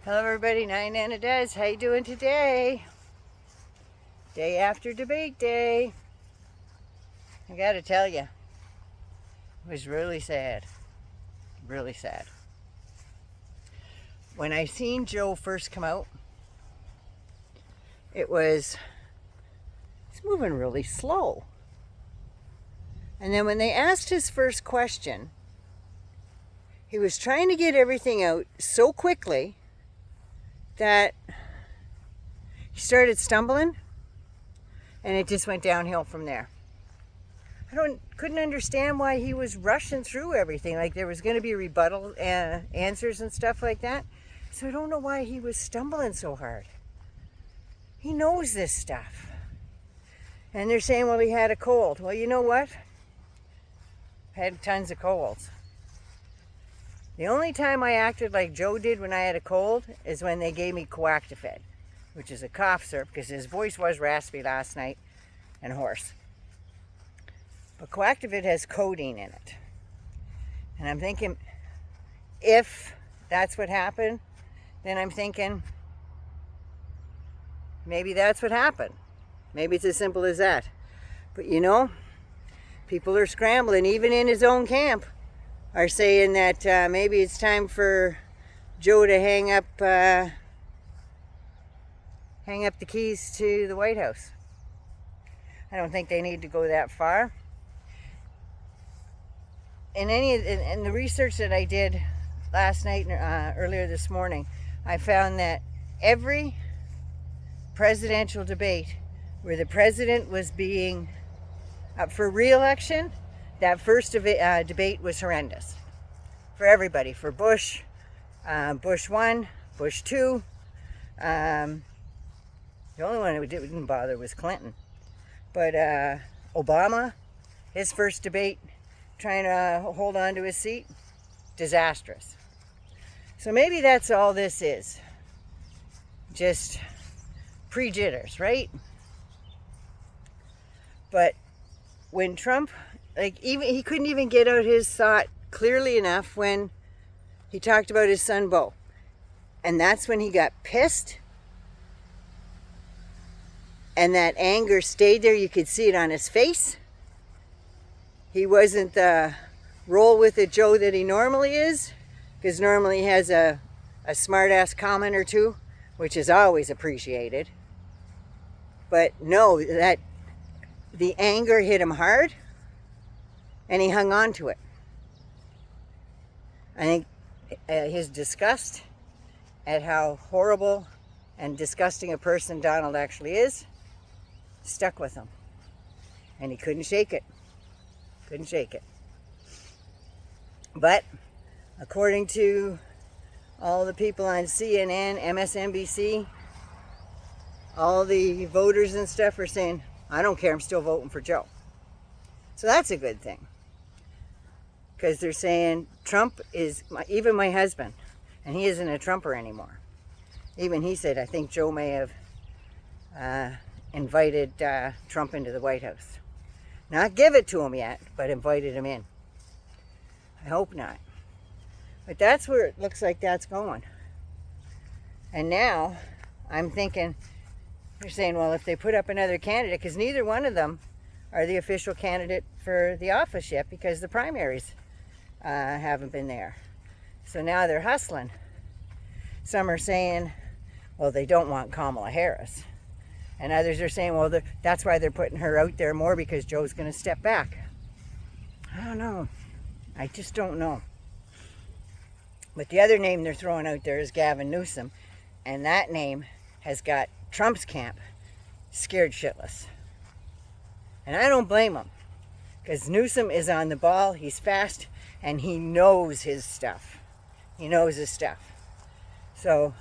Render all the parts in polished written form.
Hello everybody, Nine Anna Des. How you doing today? Day after debate day. I gotta tell you, it was really sad. Really sad. When I seen Joe first come out, he's moving really slow. And then when they asked his first question, he was trying to get everything out so quickly that he started stumbling, and it just went downhill from there. Couldn't understand why he was rushing through everything, like there was going to be rebuttal answers and stuff like that. So I don't know why he was stumbling so hard. He knows this stuff. And they're saying, well, he had a cold. Well, you know what? Had tons of colds. The only time I acted like Joe did when I had a cold is when they gave me Coactifed, which is a cough syrup, because his voice was raspy last night and hoarse. But Coactifed has codeine in it. And I'm thinking, if that's what happened, then I'm thinking, maybe that's what happened. Maybe it's as simple as that. But you know, people are scrambling, even in his own camp, are saying that maybe it's time for Joe to hang up the keys to the White House. I don't think they need to go that far. In the research that I did last night and earlier this morning, I found that every presidential debate where the president was being up for re-election, that first debate was horrendous for everybody. For Bush, Bush 1, Bush 2. The only one who didn't bother was Clinton. But Obama, his first debate, trying to hold on to his seat, disastrous. So maybe that's all this is. Just pre-jitters, right? But when Trump, he couldn't even get out his thought clearly enough when he talked about his son Beau. And that's when he got pissed. And that anger stayed there. You could see it on his face. He wasn't the roll with it Joe that he normally is, because normally he has a smart-ass comment or two, which is always appreciated. But no, that the anger hit him hard, and he hung on to it. I think his disgust at how horrible and disgusting a person Donald actually is stuck with him. And he couldn't shake it. Couldn't shake it. But according to all the people on CNN, MSNBC, all the voters and stuff are saying, I don't care, I'm still voting for Joe. So that's a good thing. Because they're saying Trump is, even my husband, and he isn't a Trumper anymore. Even he said, I think Joe may have invited Trump into the White House. Not give it to him yet, but invited him in. I hope not. But that's where it looks like that's going. And now I'm thinking, they're saying, well, if they put up another candidate, because neither one of them are the official candidate for the office yet, because the primaries haven't been there. So now they're hustling. Some are saying, well, they don't want Kamala Harris. And others are saying, well, that's why they're putting her out there more, because Joe's going to step back. I don't know. I just don't know. But the other name they're throwing out there is Gavin Newsom. And that name has got Trump's camp scared shitless. And I don't blame him. Because Newsom is on the ball, he's fast, and he knows his stuff. He knows his stuff. So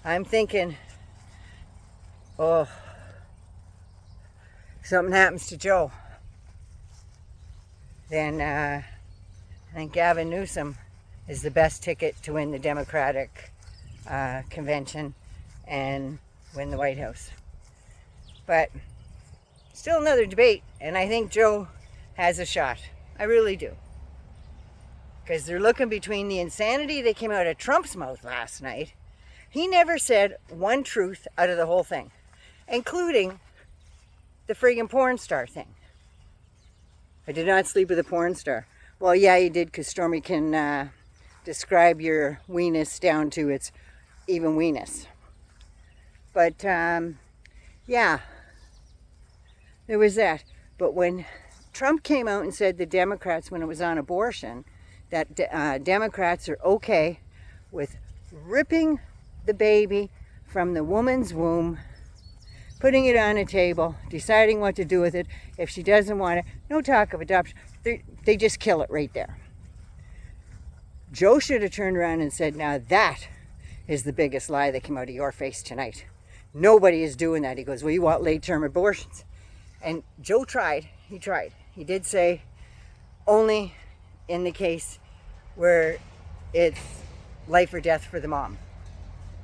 I'm thinking, oh, something happens to Joe, then I think Gavin Newsom is the best ticket to win the Democratic convention and win the White House. But still another debate, and I think Joe has a shot. I really do. Because they're looking between the insanity that came out of Trump's mouth last night He never said one truth out of the whole thing, including the friggin' porn star thing. I did not sleep with a porn star. Well, yeah, you did, because Stormy can describe your weenus down to its even weenus. But, yeah, there was that. But when Trump came out and said the Democrats, when it was on abortion, that Democrats are okay with ripping the baby from the woman's womb, putting it on a table, deciding what to do with it. If she doesn't want it, no talk of adoption. They just kill it right there. Joe should have turned around and said, now that is the biggest lie that came out of your face tonight. Nobody is doing that. He goes, well, you want late-term abortions. And Joe tried. He tried. He did say only in the case where it's life or death for the mom.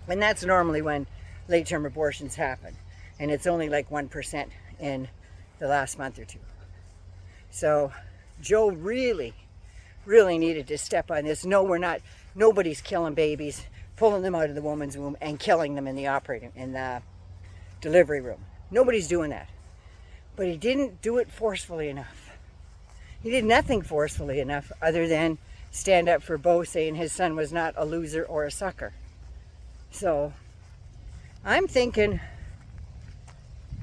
And that's normally when late-term abortions happen. And it's only like 1% in the last month or two. So Joe really needed to step on this. No, we're not. Nobody's killing babies, pulling them out of the woman's womb and killing them in the delivery room. Nobody's doing that. But he didn't do it forcefully enough. He did nothing forcefully enough other than stand up for Beau, saying his son was not a loser or a sucker. So I'm thinking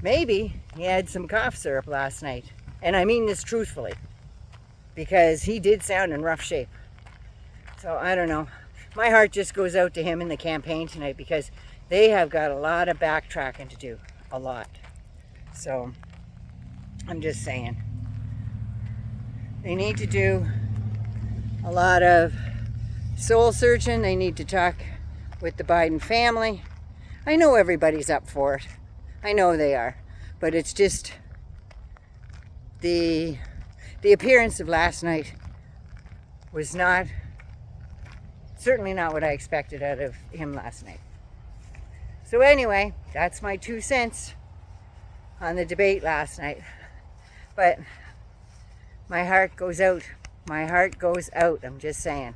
maybe he had some cough syrup last night. And I mean this truthfully, because he did sound in rough shape. So I don't know. My heart just goes out to him in the campaign tonight, because they have got a lot of backtracking to do. A lot. So I'm just saying. They need to do a lot of soul searching. They need to talk with the Biden family. I know everybody's up for it. I know they are. But it's just the appearance of last night was certainly not what I expected out of him last night. So anyway, that's my 2 cents on the debate last night. But my heart goes out. My heart goes out. I'm just saying.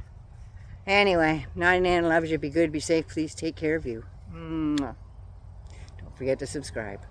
Anyway, 99 loves you. Be good, be safe. Please take care of you. Don't forget to subscribe.